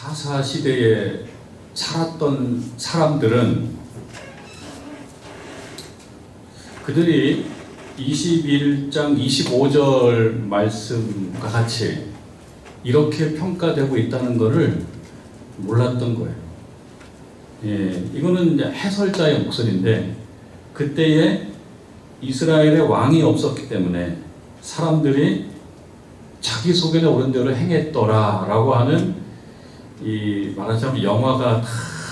사사 시대에 살았던 사람들은 그들이 21장 25절 말씀과 같이 이렇게 평가되고 있다는 것을 몰랐던 거예요. 예, 이거는 이제 해설자의 목소리인데, 그때에 이스라엘의 왕이 없었기 때문에 사람들이 자기 속에 오른 대로 행했더라 라고 하는, 이 말하자면 영화가 다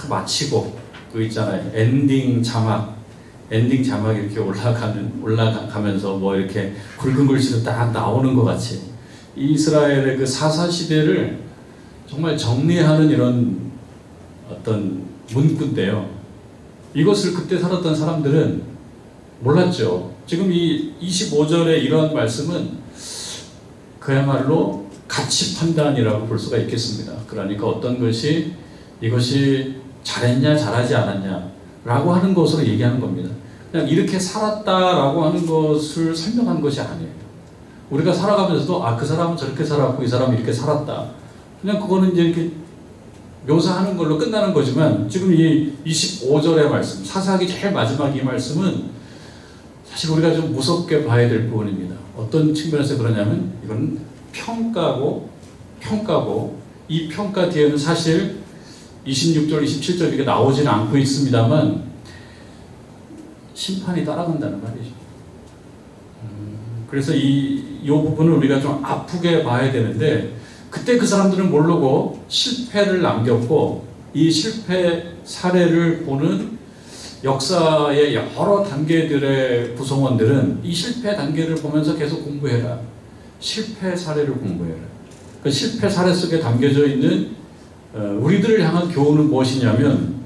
마치고 그 있잖아요, 엔딩 자막 이렇게 올라가면서 뭐 이렇게 굵은 글씨로 딱 나오는 것 같이 이스라엘의 그 사사 시대를 정말 정리하는 이런 어떤 문구인데요. 이것을 그때 살았던 사람들은 몰랐죠. 지금 이 25절의 이러한 말씀은 그야말로 가치 판단이라고 볼 수가 있겠습니다. 그러니까 어떤 것이 이것이 잘했냐 잘하지 않았냐 라고 하는 것으로 얘기하는 겁니다. 그냥 이렇게 살았다라고 하는 것을 설명한 것이 아니에요. 우리가 살아가면서도 그 사람은 저렇게 살았고 이 사람은 이렇게 살았다, 그냥 그거는 이제 이렇게 묘사하는 걸로 끝나는 거지만, 지금 이 25절의 말씀, 사사기 제일 마지막 이 말씀은 사실 우리가 좀 무섭게 봐야 될 부분입니다. 어떤 측면에서 그러냐면, 이건 평가고 이 평가 뒤에는 사실 26절, 27절 이렇게 나오지는 않고 있습니다만 심판이 따라간다는 말이죠. 그래서 이 부분을 우리가 좀 아프게 봐야 되는데, 그때 그 사람들은 모르고 실패를 남겼고, 이 실패 사례를 보는 역사의 여러 단계들의 구성원들은 이 실패 단계를 보면서 계속 공부해라. 실패 사례를 공부해라. 그 실패 사례 속에 담겨져 있는 우리들을 향한 교훈은 무엇이냐면,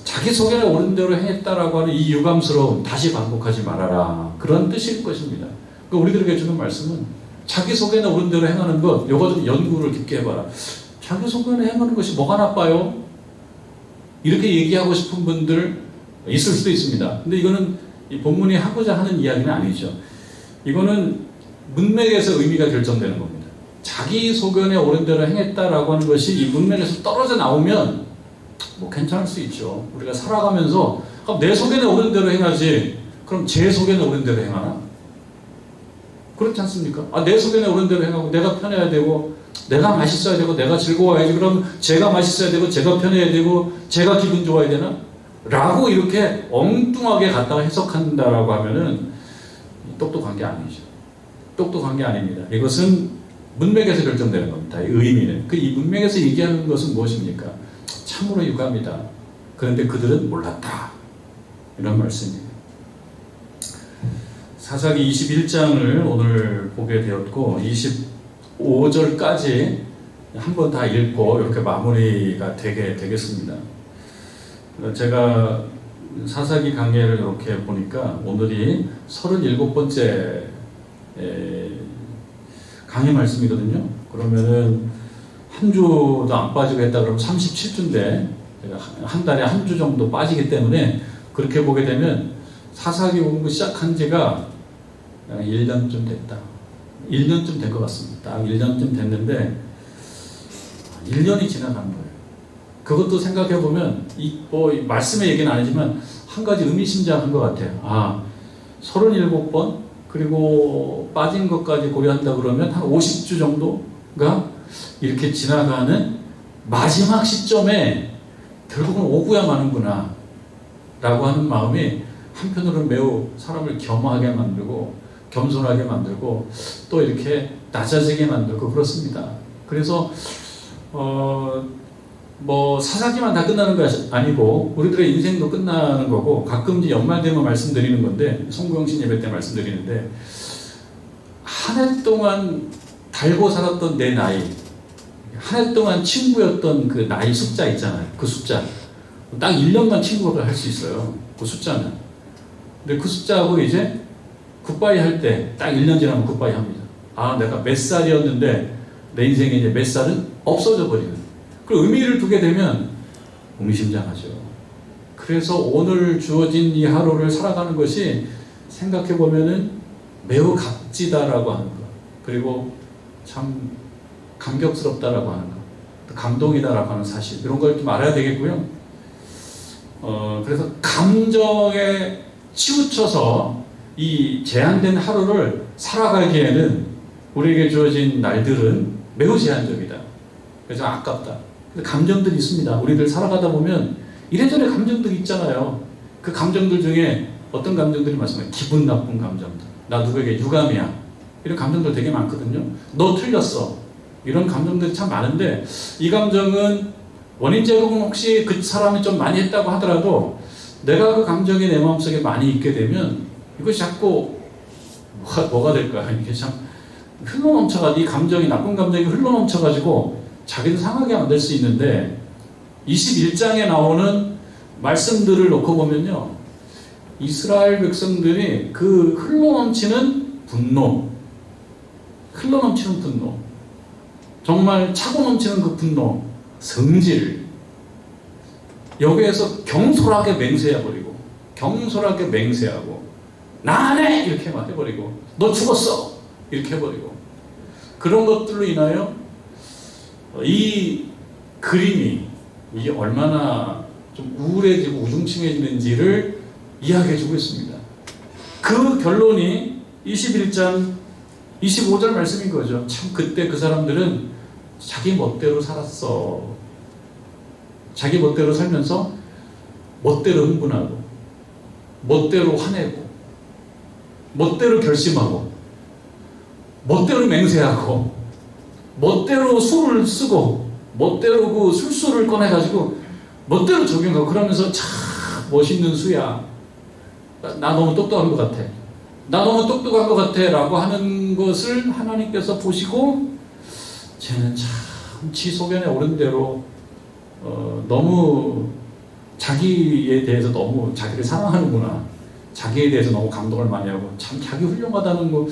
자기 속에 오른 대로 행했다라고 하는 이 유감스러움 다시 반복하지 말아라, 그런 뜻일 것입니다. 그러니까 우리들에게 주는 말씀은 자기 속에는 오른 대로 행하는 것, 요거 좀 연구를 깊게 해봐라. 자기 속에는 행하는 것이 뭐가 나빠요? 이렇게 얘기하고 싶은 분들 있을 수도 있습니다. 근데 이거는 이 본문이 하고자 하는 이야기는 아니죠. 이거는 문맥에서 의미가 결정되는 겁니다. 자기 소견에 옳은 대로 행했다라고 하는 것이 이 문맥에서 떨어져 나오면 뭐 괜찮을 수 있죠. 우리가 살아가면서 그럼 내 소견에 옳은 대로 행하지, 그럼 제 소견에 옳은 대로 행하나? 그렇지 않습니까? 내 소견에 옳은 대로 행하고 내가 편해야 되고 내가 맛있어야 되고 내가 즐거워야지, 그럼 제가 맛있어야 되고 제가 편해야 되고 제가 기분 좋아야 되나? 라고 이렇게 엉뚱하게 갖다가 해석한다라고 하면은 똑똑한 게 아니죠. 똑똑한 게 아닙니다. 이것은 문맥에서 결정되는 겁니다. 이 의미는. 이 문맥에서 얘기하는 것은 무엇입니까? 참으로 유감이다. 그런데 그들은 몰랐다. 이런 말씀이에요. 사사기 21장을 오늘 보게 되었고, 25절까지 한번 다 읽고 이렇게 마무리가 되겠습니다. 제가 사사기 강의를 이렇게 보니까 오늘이 37번째 강의 말씀이거든요. 그러면은 한 주도 안 빠지고 했다 그러면 37주인데 제가 한 달에 한 주 정도 빠지기 때문에, 그렇게 보게 되면 사사기 공부 시작한 지가 1년쯤 됐다. 1년쯤 된 것 같습니다. 딱 1년쯤 됐는데 1년이 지나간 거예요. 그것도 생각해 보면 뭐 말씀의 얘기는 아니지만 한 가지 의미심장한 것 같아요. 37번 그리고 빠진 것까지 고려한다 그러면 한 50주 정도가 이렇게 지나가는 마지막 시점에 결국은 오고야 마는구나 라고 하는 마음이 한편으로는 매우 사람을 겸하게 만들고 겸손하게 만들고 또 이렇게 낮아지게 만들고 그렇습니다. 그래서 뭐 사사기만 다 끝나는 것이 아니고 우리들의 인생도 끝나는 거고, 가끔 이제 연말 되면 말씀드리는 건데, 송구영신 예배 때 말씀드리는데, 한 해 동안 달고 살았던 내 나이, 한 해 동안 친구였던 그 나이 숫자 있잖아요. 그 숫자 딱 1년만 친구를 할 수 있어요. 그 숫자는. 근데 그 숫자하고 이제 굿바이 할 때 딱 1년 지나면 굿바이 합니다. 내가 몇 살이었는데 내 인생에 이제 몇 살은 없어져 버리는, 그 의미를 두게 되면 의미심장하죠. 그래서 오늘 주어진 이 하루를 살아가는 것이 생각해 보면은 매우 값지다라고 하는 것, 그리고 참 감격스럽다라고 하는 것, 감동이다라고 하는 사실, 이런 걸 좀 알아야 되겠고요. 그래서 감정에 치우쳐서 이 제한된 하루를 살아가기에는 우리에게 주어진 날들은 매우 제한적이다. 그래서 아깝다. 감정들이 있습니다. 우리들 살아가다 보면 이래저래 감정들이 있잖아요. 그 감정들 중에 어떤 감정들이 말씀해요? 기분 나쁜 감정들. 나 누구에게 유감이야. 이런 감정들 되게 많거든요. 너 틀렸어. 이런 감정들이 참 많은데, 이 감정은 원인 제공은 혹시 그 사람이 좀 많이 했다고 하더라도 내가 그 감정이 내 마음속에 많이 있게 되면 이것이 자꾸 뭐가 될까? 이게 참 흘러넘쳐가지고, 이 감정이, 나쁜 감정이 흘러넘쳐가지고 자기도 상하게 만들 수 있는데, 21장에 나오는 말씀들을 놓고 보면요, 이스라엘 백성들이 그 흘러넘치는 분노, 정말 차고 넘치는 그 분노, 성질, 여기에서 경솔하게 맹세해버리고, 경솔하게 맹세하고, 나 안 해! 이렇게 막 해버리고, 너 죽었어! 이렇게 해버리고, 그런 것들로 인하여 이 그림이 이게 얼마나 좀 우울해지고 우중충해지는지를 이야기해주고 있습니다. 그 결론이 21장 25절 말씀인 거죠. 참 그때 그 사람들은 자기 멋대로 살았어. 자기 멋대로 살면서 멋대로 흥분하고, 멋대로 화내고, 멋대로 결심하고, 멋대로 맹세하고, 멋대로 술을 쓰고, 멋대로 그 술수를 꺼내가지고 멋대로 적용하고, 그러면서 참 멋있는 수야. 나 너무 똑똑한 것 같아. 나 너무 똑똑한 것 같아. 라고 하는 것을 하나님께서 보시고, 쟤는 참 지 소견에 오른 대로 너무 자기에 대해서 너무 자기를 사랑하는구나. 자기에 대해서 너무 감동을 많이 하고, 참 자기 훌륭하다는 거,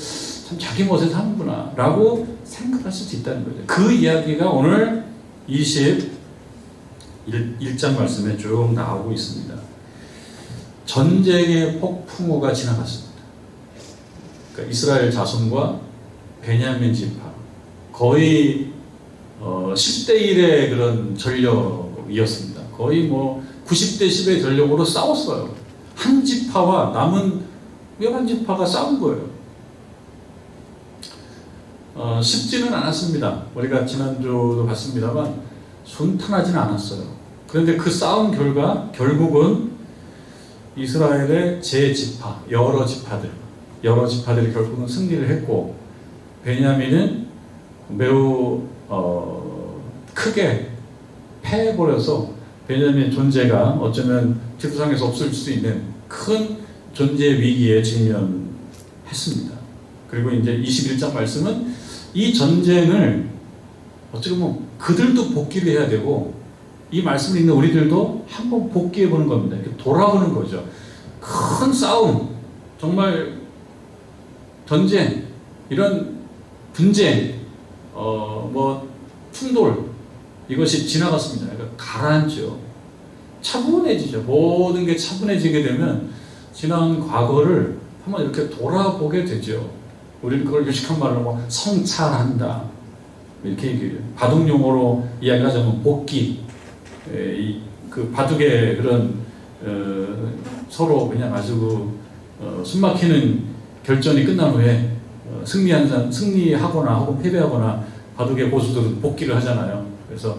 참 자기 멋에 사는구나. 라고 생각할 수 있다는 거죠. 그 이야기가 오늘 21장 말씀에 쭉 나오고 있습니다. 전쟁의 폭풍우가 지나갔습니다. 그러니까 이스라엘 자손과 베냐민 지파, 거의 10대 1의 그런 전력이었습니다. 거의 뭐 90대 10의 전력으로 싸웠어요. 한 지파와 남은 11지파가 싸운 거예요. 쉽지는 않았습니다. 우리가 지난주도 봤습니다만 순탄하지는 않았어요. 그런데 그 싸움 결과 결국은 이스라엘의 제-지파, 여러 지파들이 결국은 승리를 했고, 베냐민은 매우 크게 패해버려서 베냐민의 존재가 어쩌면 지도상에서 없을 수 있는 큰 존재 위기에 직면했습니다. 그리고 이제 21장 말씀은 이 전쟁을 어찌 보면 그들도 복귀를 해야 되고, 이 말씀을 읽는 우리들도 한번 복귀해 보는 겁니다. 이렇게 돌아보는 거죠. 큰 싸움, 정말 전쟁, 이런 분쟁, 충돌, 이것이 지나갔습니다. 그러니까 가라앉죠. 차분해지죠. 모든 게 차분해지게 되면 지난 과거를 한번 이렇게 돌아보게 되죠. 우리는 그걸 유식한 말로 성찰한다, 이렇게 얘기해요. 바둑 용어로 이야기하자면 복귀. 그 바둑의 그런 서로 그냥 아주 숨막히는 결전이 끝난 후에 승리하거나 혹은 패배하거나 바둑의 고수들은 복귀를 하잖아요. 그래서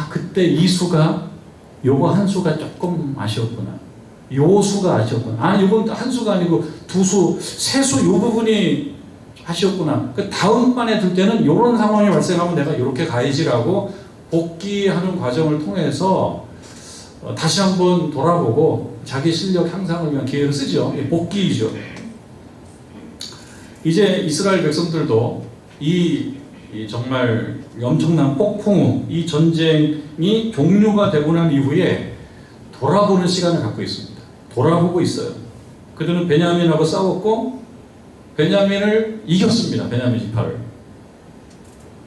그때 이 수가, 요거 한 수가 조금 아쉬웠구나, 요 수가 아쉬웠구나, 요건 한 수가 아니고 두 수, 세 수, 요 부분이 아쉬웠구나, 그 다음 반에 들 때는 요런 상황이 발생하면 내가 요렇게 가야지라고 복귀하는 과정을 통해서 다시 한번 돌아보고 자기 실력 향상을 위한 기회를 쓰죠. 복귀이죠. 이제 이스라엘 백성들도 이 정말 엄청난 폭풍우, 이 전쟁이 종료가 되고 난 이후에 돌아보는 시간을 갖고 있습니다. 돌아보고 있어요. 그들은 베냐민하고 싸웠고 베냐민을 이겼습니다. 베냐민 지파를.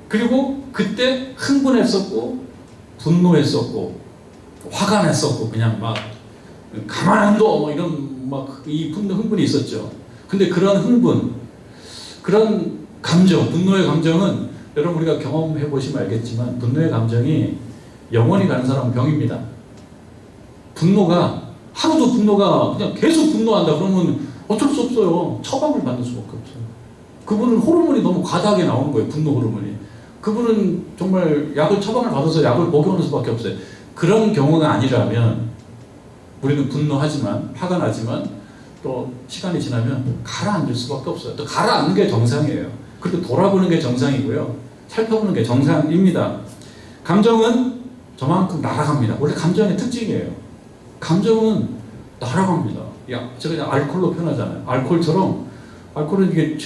그리고 그때 흥분했었고 분노했었고 화가 났었고 그냥 막 가만 안 둬 이런 이 흥분이 있었죠. 근데 그런 흥분, 그런 감정, 분노의 감정은 여러분 우리가 경험해 보시면 알겠지만 분노의 감정이 영원히 가는 사람은 병입니다. 분노가 하루도 분노가 그냥 계속 분노한다 그러면 어쩔 수 없어요. 처방을 받는 수밖에 없어요. 그분은 호르몬이 너무 과다하게 나오는 거예요. 분노 호르몬이. 그분은 정말 약을 처방을 받아서 약을 복용하는 수밖에 없어요. 그런 경우가 아니라면 우리는 분노하지만 화가 나지만 또 시간이 지나면 가라앉을 수밖에 없어요. 또 가라앉는 게 정상이에요. 그리고 돌아보는 게 정상이고요. 살펴보는 게 정상입니다. 감정은 저만큼 날아갑니다. 원래 감정의 특징이에요. 감정은 날아갑니다. 야, 제가 그냥 알코올로 표현하잖아요. 알코올은 이게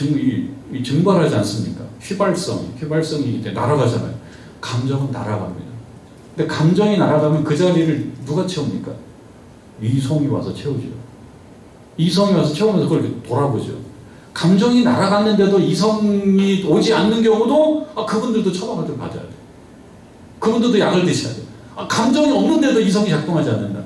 증발하지 않습니까? 휘발성이 이제 날아가잖아요. 감정은 날아갑니다. 근데 감정이 날아가면 그 자리를 누가 채웁니까? 이성이 와서 채우죠. 이성이 와서 채우면서 그걸 이렇게 돌아보죠. 감정이 날아갔는데도 이성이 오지 않는 경우도 그분들도 처방을 좀 받아야 돼. 그분들도 약을 드셔야 돼. 감정이 없는데도 이성이 작동하지 않는다.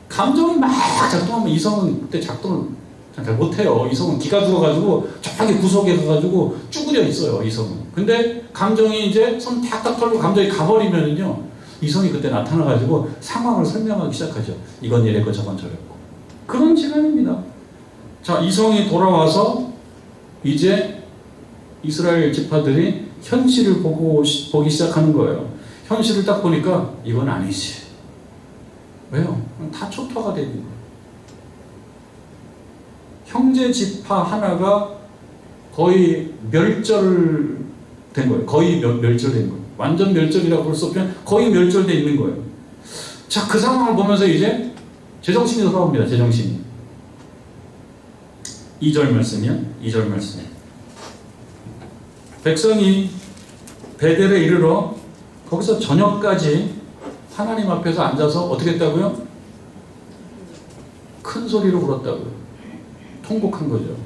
감정이 막 작동하면 이성은 그때 작동을 잘 못해요. 이성은 기가 죽어가지고 저기 구석에 가가지고 쭈그려 있어요. 이성은. 근데 감정이 이제 손 탁탁 털고 감정이 가버리면은요, 이성이 그때 나타나가지고 상황을 설명하기 시작하죠. 이건 이랬고 저건 저랬고. 그런 시간입니다. 자, 이성이 돌아와서 이제 이스라엘 지파들이 현실을 보기 시작하는 거예요. 현실을 딱 보니까 이건 아니지. 왜요? 다 초토화가 되는 거예요. 형제 지파 하나가 거의 멸절된 거예요. 거의 멸절된 거예요. 완전 멸절이라고 볼 수 없지만 거의 멸절되어 있는 거예요. 자, 그 상황을 보면서 이제 제정신이 돌아옵니다. 제정신이. 2절 말씀이요. 2절 말씀. 백성이 베델에 이르러 거기서 저녁까지 하나님 앞에서 앉아서 어떻게 했다고요? 큰 소리로 울었다고요. 통곡한 거죠.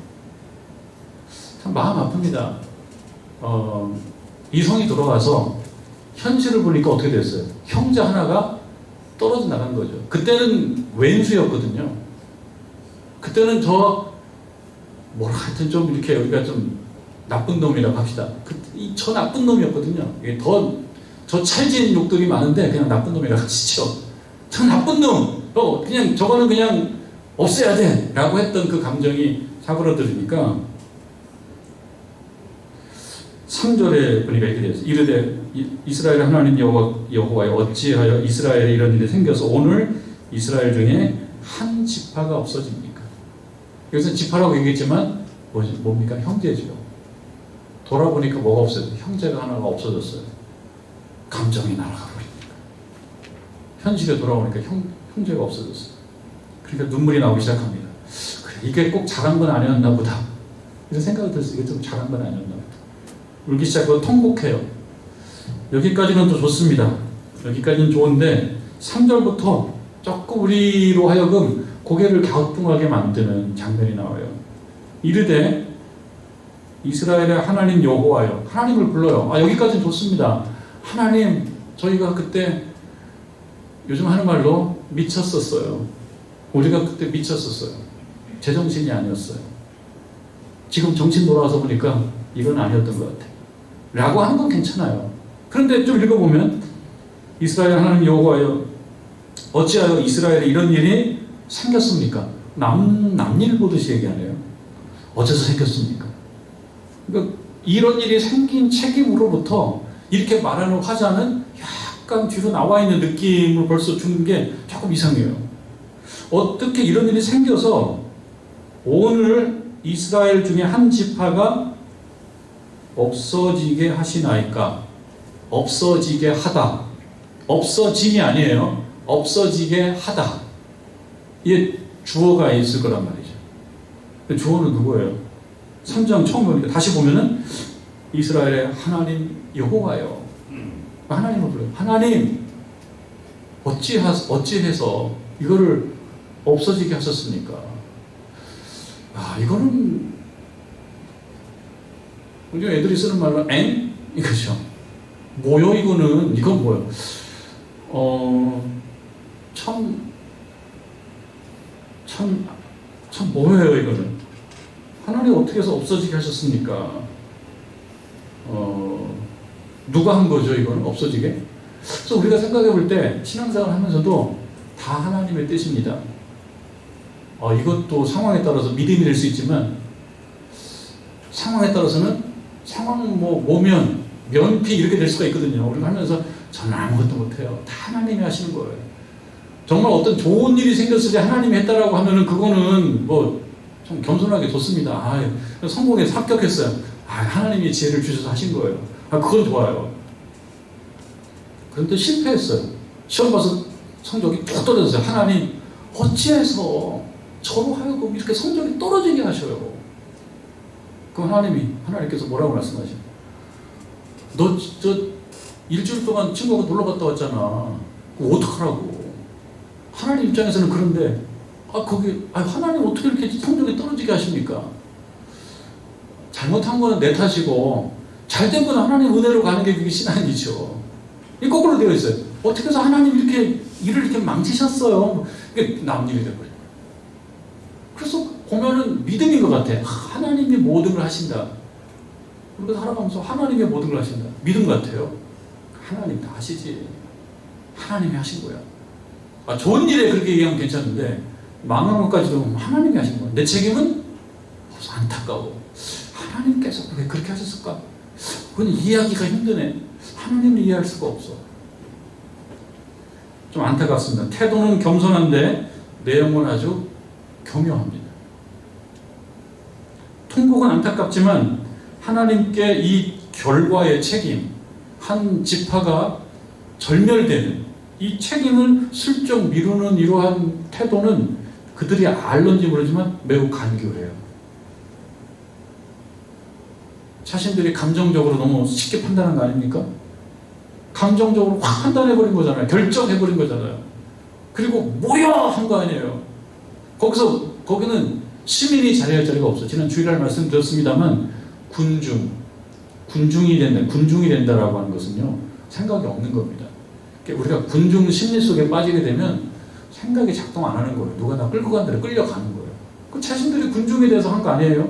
참 마음 아픕니다. 이성이 돌아와서 현실을 보니까 어떻게 됐어요? 형제 하나가 떨어져 나간 거죠. 그때는 왼수였거든요. 그때는 하여튼 좀 이렇게 우리가 좀 나쁜 놈이라고 합시다. 저 나쁜 놈이었거든요. 저 찰진 욕들이 많은데 그냥 나쁜 놈이라고 하시죠. 저 나쁜 놈! 그냥 저거는 그냥 없애야 돼! 라고 했던 그 감정이 사그러들으니까 3절에 보니까 이렇게 되어 있어요. 이르되 이스라엘 하나님 여호와여 어찌하여 이스라엘에 이런 일이 생겨서 오늘 이스라엘 중에 한 지파가 없어집니까? 여기서 지파라고 얘기했지만 뭡니까? 형제죠. 돌아보니까 뭐가 없어졌어요? 형제가 하나가 없어졌어요. 감정이 날아가 버리니까. 현실에 돌아오니까 형제가 없어졌어요. 그러니까 눈물이 나오기 시작합니다. 그래, 이게 꼭 잘한 건 아니었나 보다. 이런 생각이 들었어요. 이게 좀 잘한 건 아니었나 보다. 울기 시작하고 통곡해요. 여기까지는 또 좋습니다. 여기까지는 좋은데 3절부터 조금 우리로 하여금 고개를 갸우뚱하게 만드는 장면이 나와요. 이르되 이스라엘의 하나님 여호와여. 하나님을 불러요. 여기까지는 좋습니다. 하나님, 저희가 그때 요즘 하는 말로 미쳤었어요. 우리가 그때 미쳤었어요. 제정신이 아니었어요. 지금 정신 돌아와서 보니까 이건 아니었던 것 같아요. 라고 하는 건 괜찮아요. 그런데 좀 읽어보면 이스라엘 하나님 여호와여 어찌하여 이스라엘에 이런 일이 생겼습니까? 남일 보듯이 얘기하네요. 어째서 생겼습니까? 그러니까 이런 일이 생긴 책임으로부터 이렇게 말하는 화자는 약간 뒤로 나와 있는 느낌을 벌써 주는 게 조금 이상해요. 어떻게 이런 일이 생겨서 오늘 이스라엘 중에 한 지파가 없어지게 하시나이까? 없어지게 하다. 없어짐이 아니에요. 없어지게 하다. 이게 주어가 있을 거란 말이죠. 주어는 누구예요? 3장 처음 보니까 다시 보면은 이스라엘의 하나님 여호와요. 하나님을 불러요. 하나님 어찌해서 이거를 없어지게 하셨습니까? 이거는 요즘 애들이 쓰는 말로 엥? 이거죠. 뭐요 이거는? 이건 뭐요? 참 뭐예요 이거는? 하나님 어떻게 해서 없어지게 하셨습니까? 누가 한 거죠? 이거는 없어지게. 그래서 우리가 생각해 볼 때 신앙생활 하면서도 다 하나님의 뜻입니다. 이것도 상황에 따라서 믿음이 될 수 있지만 상황에 따라서는 상황 모면 면피 이렇게 될 수가 있거든요. 우리가 하면서 저는 아무것도 못해요. 다 하나님이 하시는 거예요. 정말 어떤 좋은 일이 생겼을 때 하나님이 했다라고 하면은 그거는 좀 겸손하게 뒀습니다. 성공해서 합격했어요. 하나님이 지혜를 주셔서 하신 거예요. 그건 좋아요. 그런데 실패했어요. 시험 봐서 성적이 뚝 떨어졌어요. 하나님 어찌해서 저로 하여금 이렇게 성적이 떨어지게 하셔요. 그럼 하나님께서 뭐라고 말씀하셔요? 너 일주일 동안 친구하고 놀러 갔다 왔잖아. 그거 어떡하라고. 하나님 입장에서는 그런데 하나님 어떻게 이렇게 성적이 떨어지게 하십니까? 잘못한 거는 내 탓이고 잘된 거는 하나님 은혜로 가는 게 그게 신앙이죠. 이 거꾸로 되어 있어요. 어떻게 해서 하나님 이렇게 일을 이렇게 망치셨어요? 이게 남 일이 돼버려요. 그래서 보면은 믿음인 것 같아. 하나님이 모든 걸 하신다. 우리가 살아가면서 하나님이 모든 걸 하신다. 믿음 같아요. 하나님 다 하시지. 하나님이 하신 거야. 좋은 일에 그렇게 얘기하면 괜찮은데 망한 것까지도 하나님이 하신 거야. 내 책임은 안타까워. 하나님께서 왜 그렇게 하셨을까? 그건 이해하기가 힘드네. 하나님을 이해할 수가 없어. 좀 안타깝습니다. 태도는 겸손한데 내용은 아주 교묘합니다. 통곡은 안타깝지만 하나님께 이 결과의 책임, 한 지파가 절멸되는 이 책임을 슬쩍 미루는 이러한 태도는 그들이 알는지 모르지만 매우 간교해요. 자신들이 감정적으로 너무 쉽게 판단한 거 아닙니까? 감정적으로 확 판단해버린 거잖아요. 결정해버린 거잖아요. 그리고 뭐야 한 거 아니에요. 거기는 시민이 잘해야 할 자리가 없어. 지난 주일날 말씀드렸습니다만 군중이 된다라고 하는 것은요 생각이 없는 겁니다. 우리가 군중 심리 속에 빠지게 되면 생각이 작동 안 하는 거예요. 누가 나 끌고 간 대로 끌려가는 거예요. 그 자신들이 군중이 돼서 한 거 아니에요?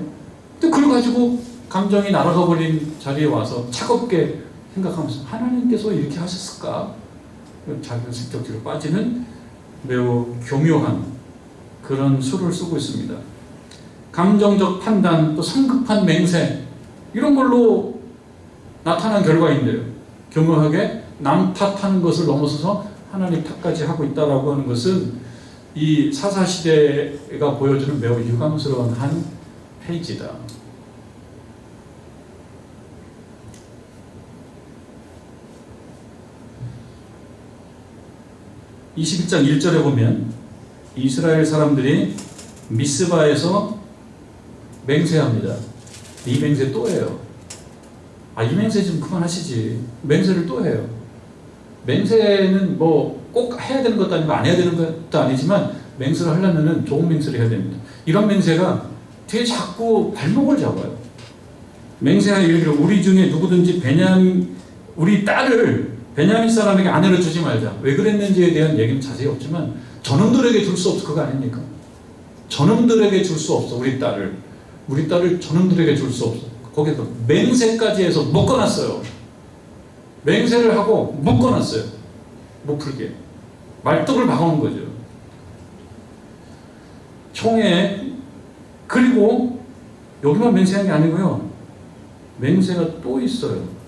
근데 그걸 가지고 감정이 날아가 버린 자리에 와서 차갑게 생각하면서 하나님께서 이렇게 하셨을까? 자기가 슬쩍 뒤로 빠지는 매우 교묘한 그런 수를 쓰고 있습니다. 감정적 판단, 또 성급한 맹세 이런 걸로 나타난 결과인데요. 교묘하게 남 탓하는 것을 넘어서서 하나님 탓까지 하고 있다라고 하는 것은 이 사사시대가 보여주는 매우 유감스러운 한 페이지다. (21장 1절에) 보면 이스라엘 사람들이 미스바에서 맹세합니다. 이 맹세 또 해요. 이 맹세 좀 그만하시지. 맹세를 또 해요. 맹세는 꼭 해야 되는 것도 아니고 안 해야 되는 것도 아니지만 맹세를 하려면 좋은 맹세를 해야 됩니다. 이런 맹세가 되게 자꾸 발목을 잡아요. 맹세가 이르기를 우리 중에 누구든지 우리 딸을 베냐민 사람에게 아내로 주지 말자. 왜 그랬는지에 대한 얘기는 자세히 없지만 저놈들에게 줄 수 없어. 그거 아닙니까? 저놈들에게 줄 수 없어. 우리 딸을 저놈들에게 줄 수 없어. 거기서 맹세까지 해서 묶어놨어요. 맹세를 하고 묶어놨어요. 못 풀게. 말뚝을 박아놓은 거죠. 총에 그리고 여기만 맹세한 게 아니고요. 맹세가 또 있어요.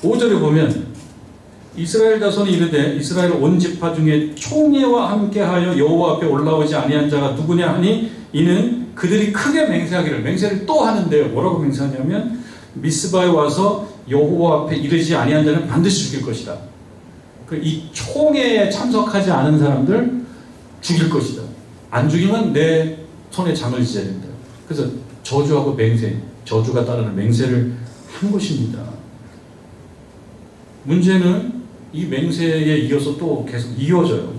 5절에 보면 이스라엘 자손이 이르되 이스라엘 온 지파 중에 총회와 함께하여 여호와 앞에 올라오지 아니한 자가 누구냐 하니 이는 그들이 크게 맹세하기를. 맹세를 또 하는데요. 뭐라고 맹세하냐면 미스바에 와서 여호와 앞에 이르지 아니한 자는 반드시 죽일 것이다. 이 총회에 참석하지 않은 사람들 죽일 것이다. 안 죽이면 내 손에 장을 지어야 된다. 그래서 저주하고 맹세, 저주가 따르는 맹세를 한 것입니다. 문제는 이 맹세에 이어서 또 계속 이어져요.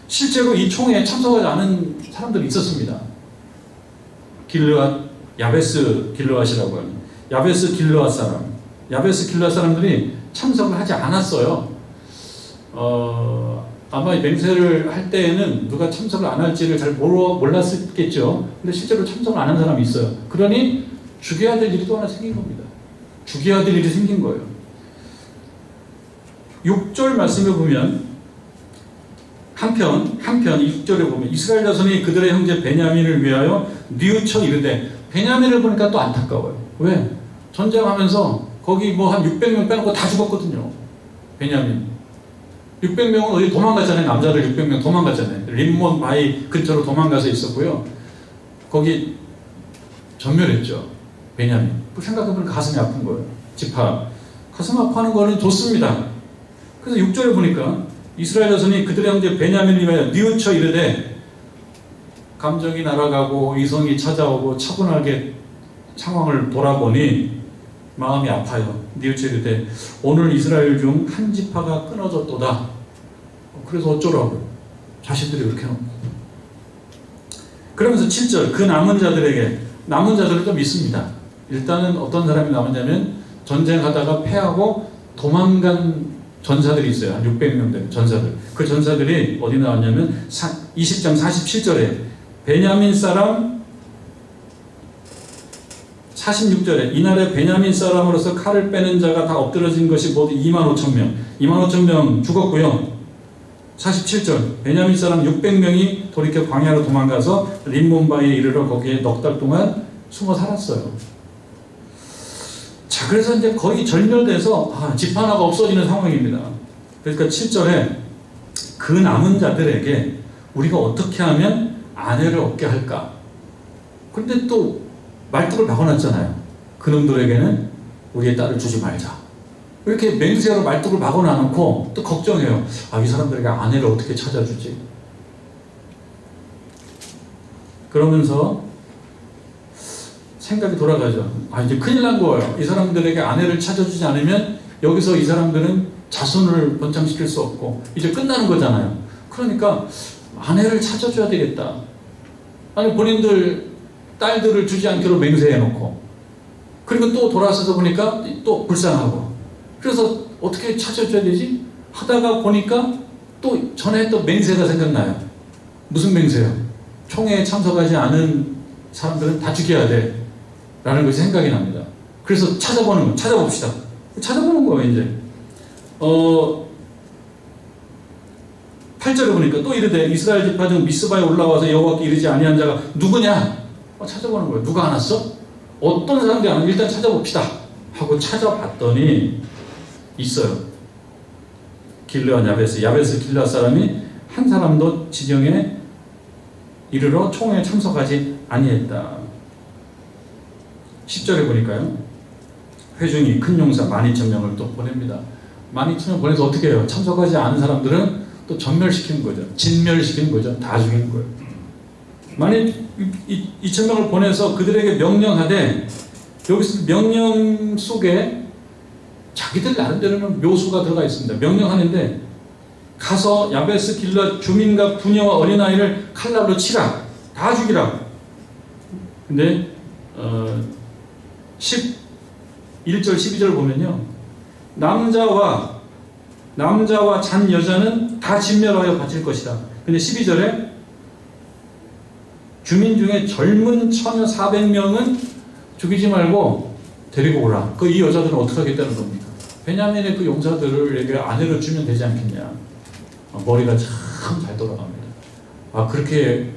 실제로 이 총회에 참석하지 않은 사람들이 있었습니다. 야베스 길르앗이라고 하는 야베스 길르앗 사람들이 참석을 하지 않았어요. 아마 맹세를 할 때에는 누가 참석을 안 할지를 잘 몰랐겠죠. 근데 실제로 참석을 안 한 사람이 있어요. 그러니 죽여야 될 일이 또 하나 생긴 겁니다. 죽여야 될 일이 생긴 거예요. 6절 말씀에 보면 한편 6절에 보면 이스라엘 자손이 그들의 형제 베냐민을 위하여 뉘우쳐 이르되, 베냐민을 보니까 또 안타까워요. 왜? 전쟁하면서 거기 뭐 한 600명 빼놓고 다 죽었거든요. 베냐민 600명은 어디 도망갔잖아요. 남자들 600명 도망갔잖아요. 림몬 바위 근처로 도망가서 있었고요. 거기 전멸했죠. 베냐민. 생각해보면 가슴이 아픈 거예요. 지파. 가슴 아파하는 거는 좋습니다. 그래서 6절에 보니까 이스라엘 자손이 그들의 형제 베냐민을 위하여 뉘우쳐 이르되, 감정이 날아가고 이성이 찾아오고 차분하게 상황을 돌아보니 마음이 아파요. 뉘우쳐 이르되 오늘 이스라엘 중 한 지파가 끊어졌도다. 그래서 어쩌라고? 자신들이 그렇게 해놓고. 그러면서 7절 그 남은 자들에게, 남은 자들을 또 믿습니다. 일단은 어떤 사람이 남았냐면 전쟁하다가 패하고 도망간 전사들이 있어요. 한 600명 되는 전사들. 그 전사들이 어디 나왔냐면 20장 47절에 베냐민 사람, 46절에 이날에 베냐민 사람으로서 칼을 빼는 자가 다 엎드러진 것이 모두 25,000명. 25,000명 죽었고요. 47절 베냐민 사람 600명이 돌이켜 광야로 도망가서 림몬바위에 이르러 거기에 넉 달 동안 숨어 살았어요. 자, 그래서 이제 거의 절멸돼서 집 하나가 없어지는 상황입니다. 그러니까 7절에 그 남은 자들에게 우리가 어떻게 하면 아내를 얻게 할까? 그런데 또 말뚝을 박아놨잖아요. 그놈들에게는 우리의 딸을 주지 말자. 이렇게 맹세하러 말뚝을 박아놔놓고 또 걱정해요. 이 사람들에게 아내를 어떻게 찾아주지? 그러면서 생각이 돌아가죠. 이제 큰일 난 거예요. 이 사람들에게 아내를 찾아주지 않으면 여기서 이 사람들은 자손을 번창시킬 수 없고 이제 끝나는 거잖아요. 그러니까 아내를 찾아줘야 되겠다. 아니, 본인들 딸들을 주지 않기로 맹세해놓고, 그리고 또 돌아서서 보니까 또 불쌍하고, 그래서 어떻게 찾아줘야 되지? 하다가 보니까 또 전에 했던 맹세가 생각나요. 무슨 맹세요? 총회에 참석하지 않은 사람들은 다 죽여야 돼 라는 것이 생각이 납니다. 그래서 찾아봅시다. 찾아보는 거예요. 이제 8절에 보니까 또 이르되 이스라엘 지파 중 미스바에 올라와서 여호와께 이르지 아니한 자가 누구냐? 찾아보는 거예요. 누가 안 왔어? 어떤 사람들이 안 왔어? 일단 찾아봅시다 하고 찾아봤더니 있어요. 길르앗 야베스 길르앗 사람이 한 사람도 지경에 이르러 총회에 참석하지 아니했다. 10절에 보니까요, 회중이 큰 용사 12,000명을 또 보냅니다. 12,000명 보내서 어떻게 해요? 참석하지 않은 사람들은 또 전멸시키는 거죠. 진멸시키는 거죠. 다 죽이는 거예요. 12,000명을 보내서 그들에게 명령하되, 여기서 명령 속에 자기들 나름대로는 묘수가 들어가 있습니다. 명령하는데, 가서 야베스 길르앗 주민과 부녀와 어린아이를 칼날로 치라. 다 죽이라. 근데 11절 12절 보면요, 남자와 잔 여자는 다 진멸하여 바칠 것이다. 근데 12절에 주민 중에 젊은 처녀 400명은 죽이지 말고 데리고 오라. 이 여자들은 어떻게 하겠다는 겁니까? 베냐민의 그 용사들에게 아내를 주면 되지 않겠냐. 머리가 참 잘 돌아갑니다. 그렇게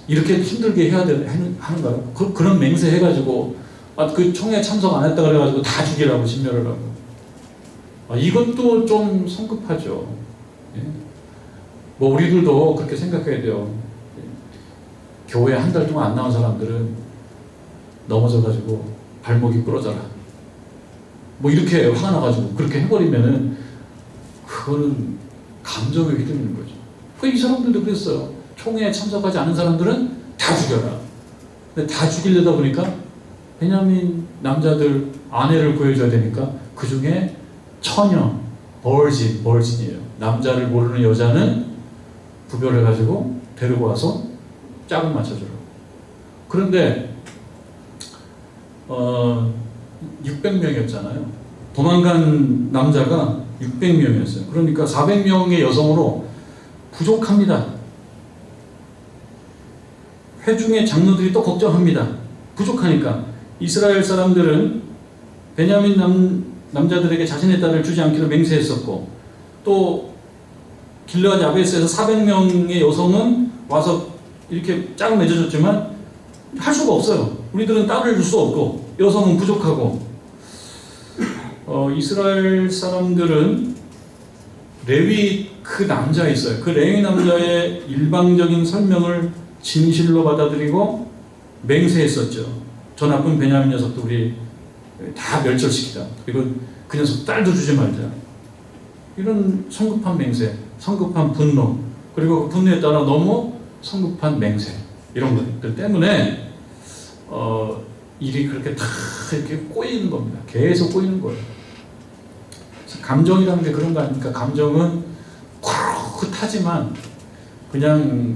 이렇게 힘들게 해야 하는가요? 그런 맹세 해가지고 그 총회에 참석 안 했다 그래가지고 다 죽이라고, 진멸을 하고. 이것도 좀 성급하죠. 예? 뭐 우리들도 그렇게 생각해야 돼요. 교회 한 달 동안 안 나온 사람들은 넘어져가지고 발목이 부러져라. 뭐 이렇게 화나가지고 그렇게 해버리면은 그거는 감정에 휘둘리는 거죠. 이 사람들도 그랬어요. 총회에 참석하지 않은 사람들은 다 죽여라. 근데 다 죽이려다 보니까 베냐민 남자들 아내를 구해줘야 되니까 그 중에 처녀, 버진이에요. 남자를 모르는 여자는 부별해가지고 데리고 와서 짝을 맞춰주라고. 그런데 600명이었잖아요. 도망간 남자가 600명이었어요. 그러니까 400명의 여성으로 부족합니다. 회중의 장로들이 또 걱정합니다. 부족하니까 이스라엘 사람들은 베냐민 남자들에게 자신의 딸을 주지 않기로 맹세했었고, 또 길르앗 야베스에서 400명의 여성은 와서 이렇게 짝을 맺어줬지만 할 수가 없어요. 우리들은 딸을 줄 수 없고 여성은 부족하고. 이스라엘 사람들은 레위 그 남자 있어요. 그 레위 남자의 일방적인 설명을 진실로 받아들이고 맹세했었죠. 저 나쁜 베냐민 녀석도 우리 다 멸절시키자. 그리고 그 녀석 딸도 주지 말자. 이런 성급한 맹세, 성급한 분노, 그리고 그 분노에 따라 너무 성급한 맹세, 이런 것들 때문에 일이 그렇게 다 이렇게 꼬이는 겁니다. 계속 꼬이는 거예요. 감정이라는 게 그런 거 아닙니까? 감정은 쿵긋하지만 그냥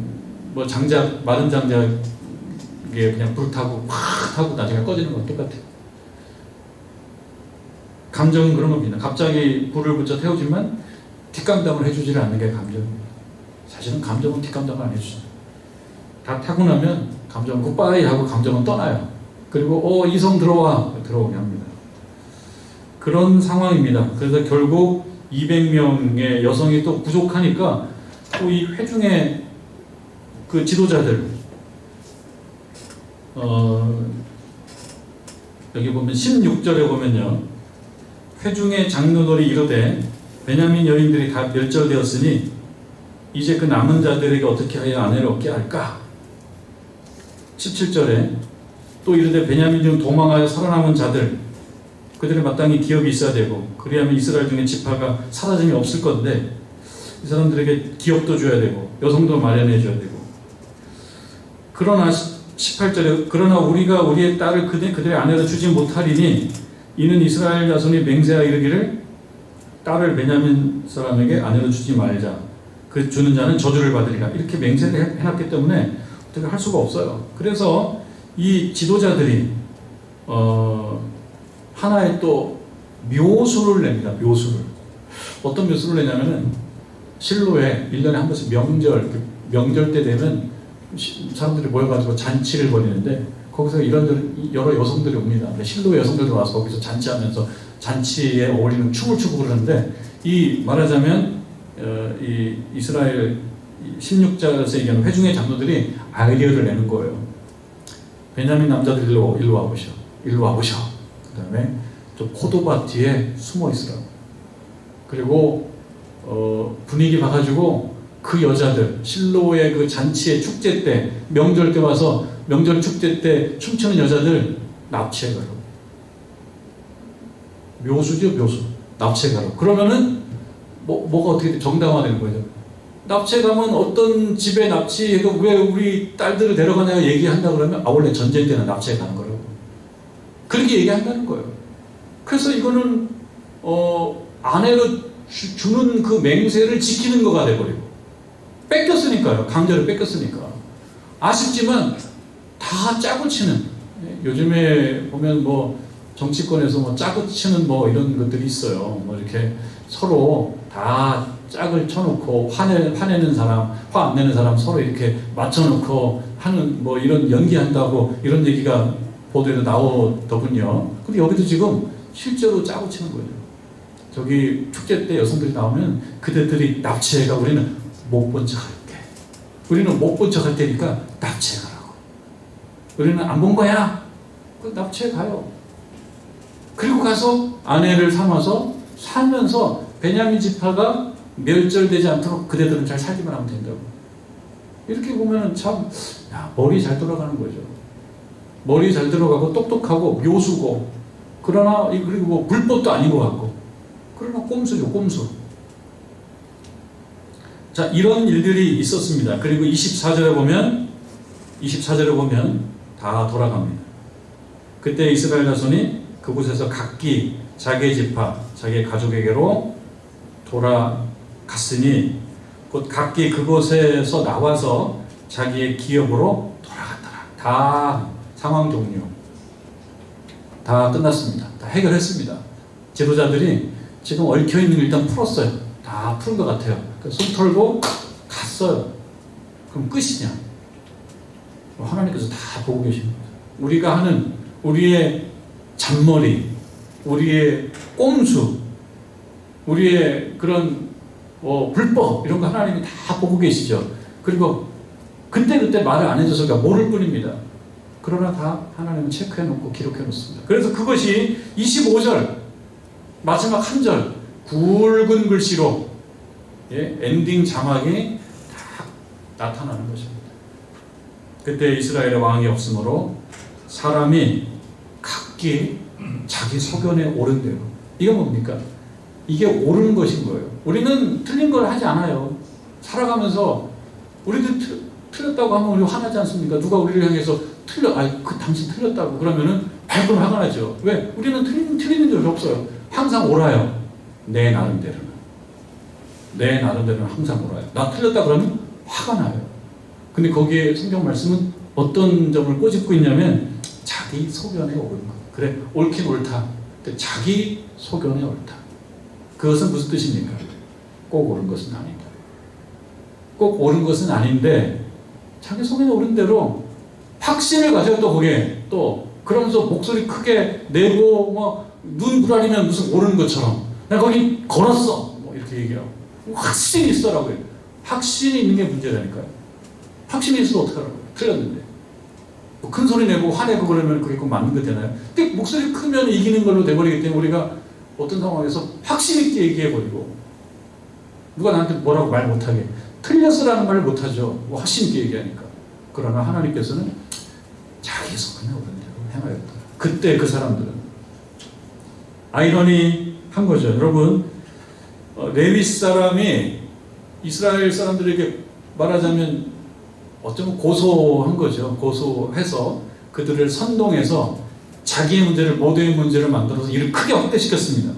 뭐 장작, 마른 장작에 그냥 불타고 팍 하고 나중에 꺼지는 건 똑같아요. 감정은 그런 겁니다. 갑자기 불을 붙여 태우지만 뒷감당을 해주지를 않는 게 감정입니다. 사실은 감정은 뒷감당을 안 해주죠. 다 타고 나면 감정은 굿바이 하고 감정은 떠나요. 그리고 이성 들어오게 합니다. 그런 상황입니다. 그래서 결국 200명의 여성이 또 부족하니까 또 이 회중의 그 지도자들, 여기 보면 16절에 보면요, 회중의 장로들이 이르되 베냐민 여인들이 다 멸절되었으니 이제 그 남은 자들에게 어떻게 하여 아내를 얻게 할까? 17절에 또 이르되 베냐민 중 도망하여 살아남은 자들, 그들의 마땅히 기업이 있어야 되고, 그리하면 이스라엘 중에 지파가 사라짐이 없을 건데 이 사람들에게 기업도 줘야 되고 여성도 마련해 줘야 되고. 그러나 18절에 그러나 우리가 우리의 딸을 그들의 아내로 주지 못하리니 이는 이스라엘 자손이 맹세하여 이르기를 딸을 베냐민 사람에게 아내로 주지 말자. 그 주는 자는 저주를 받으리라. 이렇게 맹세를 해놨기 때문에 어떻게 할 수가 없어요. 그래서 이 지도자들이 하나의 또 묘수를 냅니다. 묘수를. 어떤 묘수를 내냐면은 실로에 1년에 한 번씩 명절 때 되면 사람들이 모여가지고 잔치를 벌이는데 거기서 이런 여러 여성들이 옵니다. 실로 여성들도 와서 거기서 잔치하면서 잔치에 어울리는 춤을 추고 그러는데, 이 말하자면 이 이스라엘 16자에서 얘기하는 회중의 장로들이 아이디어를 내는 거예요. 베냐민 남자들 일로 와보셔. 그 다음에 좀 포도밭 뒤에 숨어 있으라고. 그리고 분위기 봐가지고 그 여자들, 실로의 그 잔치의 축제 때, 명절 때 와서 명절 축제 때 춤추는 여자들 납치해가라고. 묘수죠, 묘수. 납치해가라고. 그러면은 뭐가 어떻게 정당화되는 거죠? 납치해가면 어떤 집에 납치해도 왜 우리 딸들을 데려가냐고 얘기한다 그러면 원래 전쟁 때는 납치해가는 거라고. 그렇게 얘기한다는 거예요. 그래서 이거는 아내로 주는 그 맹세를 지키는 거가 돼버리고, 뺏겼으니까요. 강제로 뺏겼으니까. 아쉽지만 다 짜고 치는, 요즘에 보면 뭐 정치권에서 뭐 짜고 치는 뭐 이런 것들이 있어요. 뭐 이렇게 서로 다 짝을 쳐놓고 화내는 사람, 화 안 내는 사람 서로 이렇게 맞춰놓고 하는 뭐 이런 연기한다고 이런 얘기가 보도에도 나오더군요. 근데 여기도 지금 실제로 짜고 치는 거예요. 저기 축제 때 여성들이 나오면 그들이 납치해가 우리는 못 본 척 할게. 우리는 못 본 척 할 테니까 납치해가라고. 우리는 안 본 거야. 그 납치해 가요. 그리고 가서 아내를 삼아서 살면서 베냐민 지파가 멸절되지 않도록 그대들은 잘 살기만 하면 된다고. 이렇게 보면 참 머리 잘 돌아가는 거죠. 머리 잘 들어가고 똑똑하고 묘수고, 그러나 그리고 뭐 불법도 아닌 것 같고, 그러나 꼼수죠, 꼼수. 자, 이런 일들이 있었습니다. 그리고 24절에 보면 다 돌아갑니다. 그때 이스라엘 자손이 그곳에서 각기 자기의 지파, 자기의 가족에게로 돌아갔으니 곧 각기 그곳에서 나와서 자기의 기업으로 돌아갔더라. 다 상황 종료. 다 끝났습니다. 다 해결했습니다. 지도자들이 지금 얽혀있는 걸 일단 풀었어요. 다 푼 것 같아요. 손 털고 갔어요. 그럼 끝이냐? 하나님께서 다 보고 계십니다. 우리가 하는 우리의 잔머리, 우리의 꼼수, 우리의 그런 불법 이런 거 하나님이 다 보고 계시죠. 그리고 그때 말을 안 해줘서 그러니까 모를 뿐입니다. 그러나 다 하나님은 체크해놓고 기록해놓습니다. 그래서 그것이 25절 마지막 한 절 굵은 글씨로 엔딩 자막이 다 나타나는 것입니다. 그때 이스라엘의 왕이 없으므로 사람이 각기 자기 소견에 옳은 대로. 이게 뭡니까? 이게 옳은 것인 거예요. 우리는 틀린 걸 하지 않아요. 살아가면서 우리도 틀렸다고 하면 우리 화나지 않습니까? 누가 우리를 향해서 당신 틀렸다고 그러면은 발끈 화가 나죠. 왜? 우리는 틀리는 적이 없어요. 항상 옳아요. 내 나름대로는 항상 옳아요. 나 틀렸다 그러면 화가 나요. 근데 거기에 성경 말씀은 어떤 점을 꼬집고 있냐면 자기 소견에 옳은 것. 그래, 옳긴 옳다. 근데 자기 소견에 옳다. 그것은 무슨 뜻입니까? 꼭 옳은 것은 아니다. 꼭 옳은 것은 아닌데 자기 소견에 옳은 대로 확신을 가져요. 또 거기에 또 그러면서 목소리 크게 내고 눈 부라리면 무슨 옳은 것처럼 나 거기 걸었어 이렇게 얘기하고 확신이 있어라고요. 확신이 있는 게 문제라니까요. 확신이 있으면 어떡하라고요. 틀렸는데 큰 소리 내고 화내고 그러면 그게 꼭 맞는 거 되나요? 근데 목소리 크면 이기는 걸로 돼버리기 때문에 우리가 어떤 상황에서 확신 있게 얘기해버리고 누가 나한테 뭐라고 말 못하게 틀렸어라는 말을 못하죠. 확신 있게 얘기하니까. 그러나 하나님께서는 자기 소견에 옳은 대로 행하였다. 그때 그 사람들은 아이러니한 거죠. 여러분 레위 사람이 이스라엘 사람들에게 말하자면 어쩌면 고소한 거죠. 고소해서 그들을 선동해서 자기의 문제를 모두의 문제를 만들어서 일을 크게 확대시켰습니다.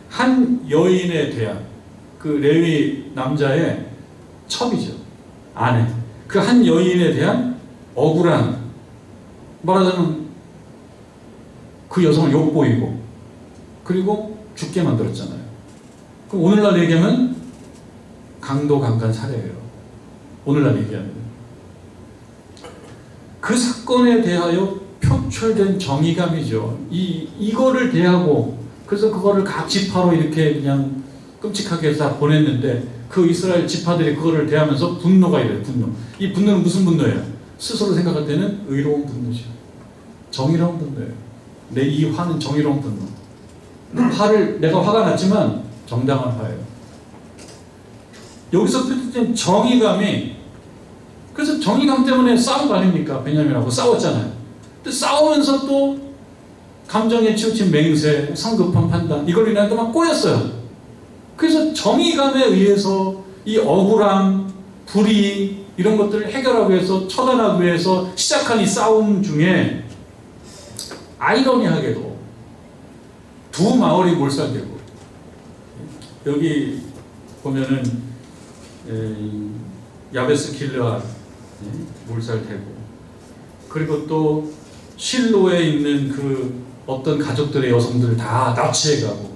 한 여인에 대한 그 레위 남자의 첩이죠. 아내. 그 한 여인에 대한 억울한 말하자면 그 여성을 욕보이고 그리고 죽게 만들었잖아요. 그럼 오늘날 얘기하면 강도강간 살해예요. 오늘날 얘기하면 그 사건에 대하여 표출된 정의감이죠. 이거를 대하고 그래서 그거를 각 지파로 이렇게 그냥 끔찍하게 해서 다 보냈는데 그 이스라엘 지파들이 그거를 대하면서 분노가 이래요. 분노. 이 분노는 무슨 분노예요? 스스로 생각할 때는 의로운 분노죠. 정의로운 분노예요. 내 이 화는 정의로운 분노. 내가 화가 났지만 정당한 화예요. 여기서 표출된 정의감이 그래서 정의감 때문에 싸운 거 아닙니까? 베냐민하고 싸웠잖아요. 근데 싸우면서 또 감정에 치우친 맹세, 성급한 판단 이걸 인해서 막 꼬였어요. 그래서 정의감에 의해서 이 억울함, 불의 이런 것들을 해결하기 위해서 처단하기 위해서 시작한 이 싸움 중에 아이러니하게도 두 마을이 몰살되고 여기 보면은 야베스 길르앗 몰살되고 그리고 또 실로에 있는 그 어떤 가족들의 여성들을 다 납치해가고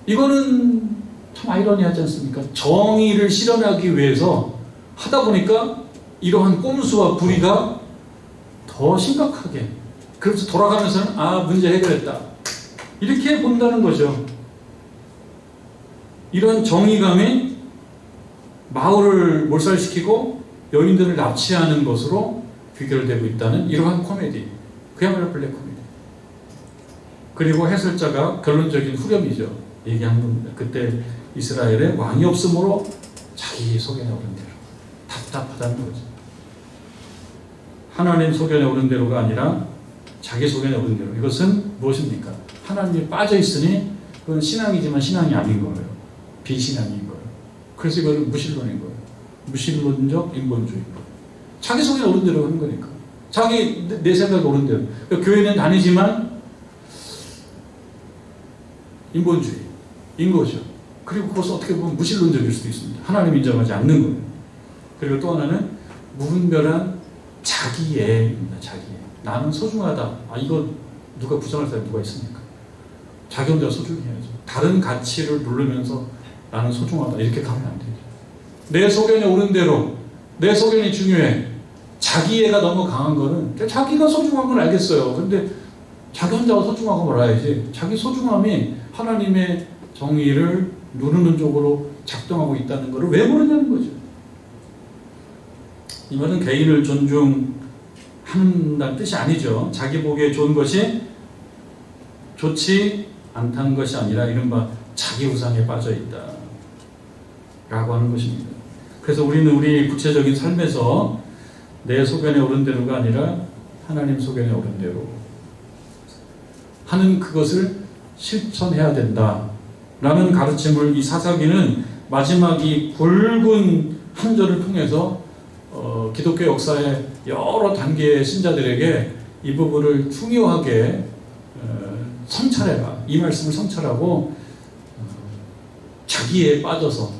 이거는 참 아이러니하지 않습니까? 정의를 실현하기 위해서 하다 보니까 이러한 꼼수와 불의가 더 심각하게 그래서 돌아가면서는 문제 해결했다 이렇게 본다는 거죠. 이런 정의감이 마을을 몰살시키고 여인들을 납치하는 것으로 비교되고 있다는 이러한 코미디 그야말로 블랙 코미디. 그리고 해설자가 결론적인 후렴이죠. 얘기한 겁니다. 그때 이스라엘에 왕이 없으므로 자기 소견에 오른 대로 답답하다는 거죠. 하나님 소견에 오른 대로가 아니라 자기 소견에 오른 대로. 이것은 무엇입니까? 하나님이 빠져 있으니 그건 신앙이지만 신앙이 아닌 거예요. 비신앙인 거예요. 그래서 이건 무신론인 거예요. 무신론적 인본주의. 자기 소견에 오른 대로 하는 거니까. 자기 내 생각에 오른 대로. 그러니까 교회는 다니지만 인본주의인 거죠. 그리고 그것은 어떻게 보면 무신론적일 수도 있습니다. 하나님 인정하지 않는 거예요. 그리고 또 하나는 무분별한 자기애입니다. 자기애. 나는 소중하다. 이거 누가 부정할 사람이 누가 있습니까? 자기 혼자 소중히 해야죠. 다른 가치를 누르면서 나는 소중하다. 이렇게 가면 안 되죠. 내 소견에 오른 대로 내 소견이 중요해. 자기애가 너무 강한 거는 자기가 소중한 건 알겠어요. 근데 자기 혼자 소중하고 말아야지. 자기 소중함이 하나님의 정의를 누르는 쪽으로 작동하고 있다는 것을 왜 모르냐는 거죠. 이 말은 개인을 존중한다는 뜻이 아니죠. 자기 보기에 좋은 것이 좋지 않다는 것이 아니라 이른바 자기 우상에 빠져 있다 라고 하는 것입니다. 그래서 우리는 우리 구체적인 삶에서 내 소견에 오른 대로가 아니라 하나님 소견에 오른 대로 하는 그것을 실천해야 된다 라는 가르침을 이 사사기는 마지막 이 굵은 한 절을 통해서 기독교 역사의 여러 단계의 신자들에게 이 부분을 중요하게 성찰해라. 이 말씀을 성찰하고 자기에 빠져서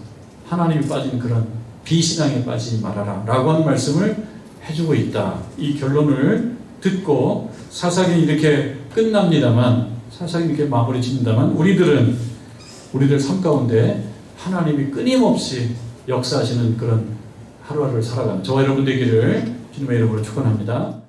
하나님이 빠진 그런 비신앙에 빠지지 말아라 라고 하는 말씀을 해주고 있다. 이 결론을 듣고 사사기는 이렇게 끝납니다만, 사사기는 이렇게 마무리 짓는다만, 우리들 삶 가운데 하나님이 끊임없이 역사하시는 그런 하루하루를 살아가는 저와 여러분 되기를 주님의 이름으로 축원합니다.